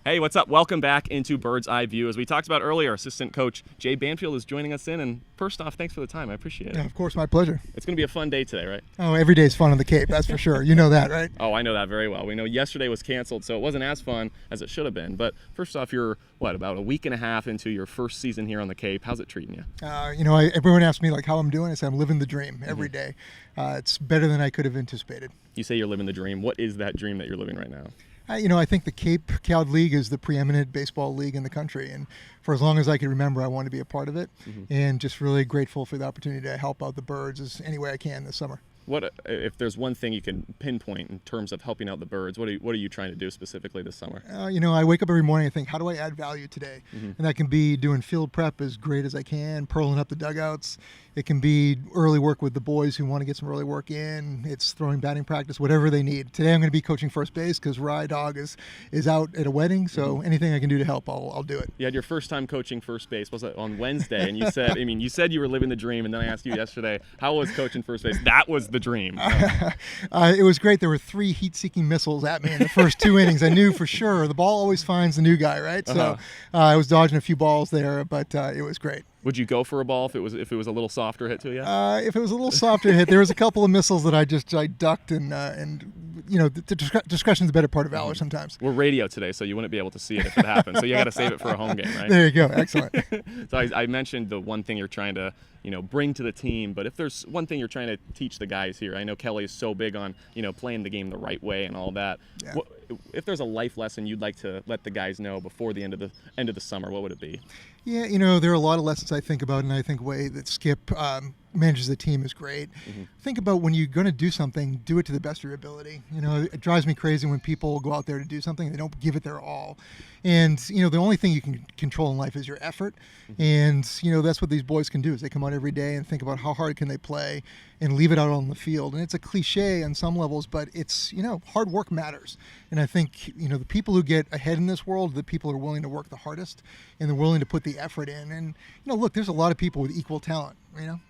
Hey, what's up? Welcome back into Bird's Eye View. As we talked about earlier, assistant coach Jay Banfield is joining us in. And first off, thanks for the time. I appreciate it. Yeah, of course, my pleasure. It's going to be a fun day today, right? Oh, every day is fun on the Cape, that's for sure. You know that, right? Oh, I know that very well. We know yesterday was canceled, so it wasn't as fun as it should have been. But first off, you're, about a week and a half into your first season here on the Cape. How's it treating you? Everyone asks me how I'm doing. I say I'm living the dream every day. It's better than I could have anticipated. You say you're living the dream. What is that dream that you're living right now? I think the Cape Cod League is the preeminent baseball league in the country, and for as long as I can remember, I want to be a part of it, and just really grateful for the opportunity to help out the Birds as any way I can this summer. What if there's one thing you can pinpoint in terms of helping out the Birds? What are you trying to do specifically this summer? I wake up every morning and think, how do I add value today? And that can be doing field prep as great as I can, purling up the dugouts. It can be early work with the boys who want to get some early work in. It's throwing batting practice, whatever they need. Today I'm going to be coaching first base because Rye Dog is out at a wedding. So anything I can do to help, I'll do it. You had your first time coaching first base, was it on Wednesday? And you said, you said you were living the dream. And then I asked you yesterday, how was coaching first base? That was the dream. It was great. There were 3 heat-seeking missiles at me in the first 2 innings. I knew for sure the ball always finds the new guy, right? So I was dodging a few balls there, but it was great. Would you go for a ball if it was a little softer hit to you? If it was a little softer hit, there was a couple of missiles that I ducked, and discretion's the better part of valor sometimes. We're radio today, so you wouldn't be able to see it if it happens. So you got to save it for a home game, right? There you go. Excellent. So I mentioned the one thing you're trying to bring to the team, but if there's one thing you're trying to teach the guys here, I know Kelly is so big on playing the game the right way and all that. Yeah. If there's a life lesson you'd like to let the guys know before the end of the summer, what would it be? Yeah, there are a lot of lessons I think about, and I think the way that Skip manages the team is great. Think about when you're going to do something, do it to the best of your ability. It drives me crazy when people go out there to do something, they don't give it their all. And, the only thing you can control in life is your effort. And, that's what these boys can do is they come out every day and think about how hard can they play and leave it out on the field. And it's a cliche on some levels, but it's, hard work matters. And I think, the people who get ahead in this world, the people who are willing to work the hardest and they're willing to put the effort in. And, look, there's a lot of people with equal talent.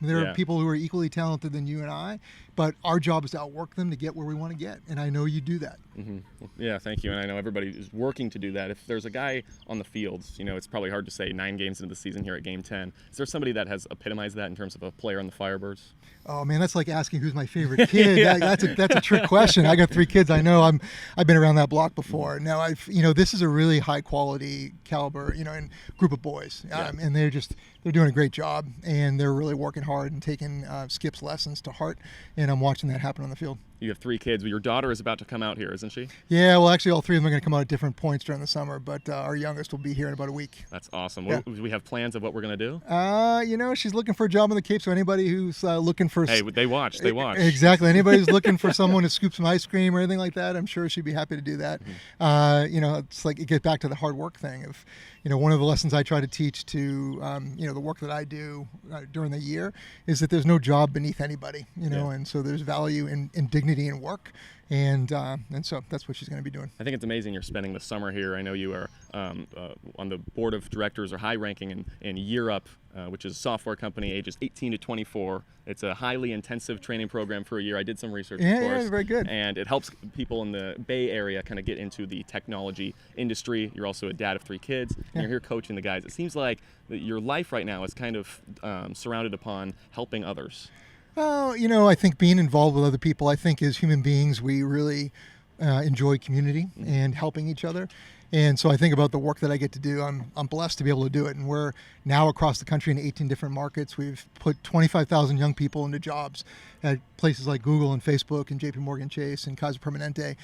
There are people who are equally talented than you and I, but our job is to outwork them to get where we want to get. And I know you do that. Yeah, thank you. And I know everybody is working to do that. If there's a guy on the field, it's probably hard to say 9 games into the season here at Game 10. Is there somebody that has epitomized that in terms of a player on the Firebirds? Oh man, that's like asking who's my favorite kid. Yeah. That's a trick question. I got 3 kids. I know I've been around that block before. Now this is a really high quality caliber, and group of boys, and they're doing a great job, and they're really working hard and taking Skip's lessons to heart. And I'm watching that happen on the field. You have 3 kids. Your daughter is about to come out here, isn't she? Yeah, well, actually, all 3 of them are going to come out at different points during the summer, but our youngest will be here in about a week. That's awesome. Yeah. Do we have plans of what we're going to do? She's looking for a job on the Cape, so anybody who's looking for... Hey, they watch. Exactly. Anybody who's looking for someone to scoop some ice cream or anything like that, I'm sure she'd be happy to do that. It's like it gets back to the hard work thing of... one of the lessons I try to teach to, the work that I do during the year is that there's no job beneath anybody, and so there's value in dignity in work. And so that's what she's going to be doing. I think it's amazing you're spending the summer here. I know you are on the board of directors or high ranking in Year Up, which is a software company ages 18 to 24. It's a highly intensive training program for a year. I did some research, of course. Yeah, very good. And it helps people in the Bay Area kind of get into the technology industry. You're also a dad of 3 kids, and you're here coaching the guys. It seems like your life right now is kind of surrounded upon helping others. Well, I think being involved with other people, I think as human beings, we really enjoy community and helping each other. And so I think about the work that I get to do. I'm blessed to be able to do it. And we're now across the country in 18 different markets. We've put 25,000 young people into jobs at places like Google and Facebook and JP Morgan Chase and Kaiser Permanente.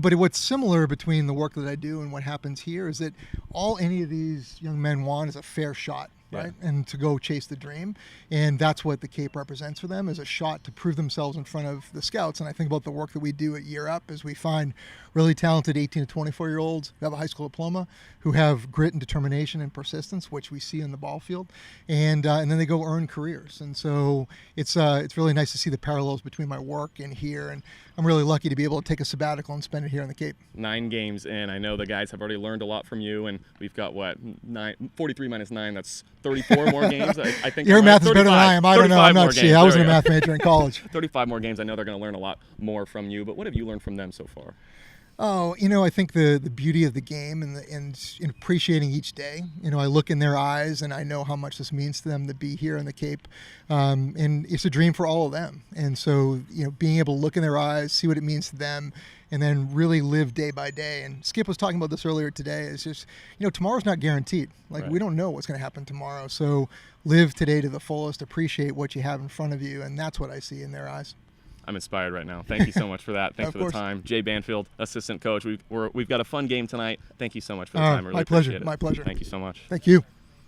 But what's similar between the work that I do and what happens here is that all any of these young men want is a fair shot. Right? And to go chase the dream. And that's what the Cape represents for them, is a shot to prove themselves in front of the scouts. And I think about the work that we do at Year Up as we find really talented 18 to 24-year-olds who have a high school diploma, who have grit and determination and persistence, which we see in the ball field. And then they go earn careers. And so it's really nice to see the parallels between my work and here. And I'm really lucky to be able to take a sabbatical and spend it here on the Cape. 9 games in. I know the guys have already learned a lot from you, and we've got 43 minus 9, that's 34 more games. I think your math is better than I am. I don't know. I'm not sure. I wasn't a math major in college. 35 more games. I know they're going to learn a lot more from you, but what have you learned from them so far? Oh, I think the beauty of the game and in appreciating each day. I look in their eyes and I know how much this means to them to be here in the Cape, and it's a dream for all of them. And so, being able to look in their eyes, see what it means to them, and then really live day by day. And Skip was talking about this earlier today. It's just, tomorrow's not guaranteed. Like Right. we don't know what's going to happen tomorrow. So live today to the fullest. Appreciate what you have in front of you, and that's what I see in their eyes. I'm inspired right now. Thank you so much for that. Thanks Of for the course. time. Jay Banfield, assistant coach. We've got a fun game tonight. Thank you so much for the time. I really My pleasure. appreciate it. My pleasure. Thank you so much. Thank you.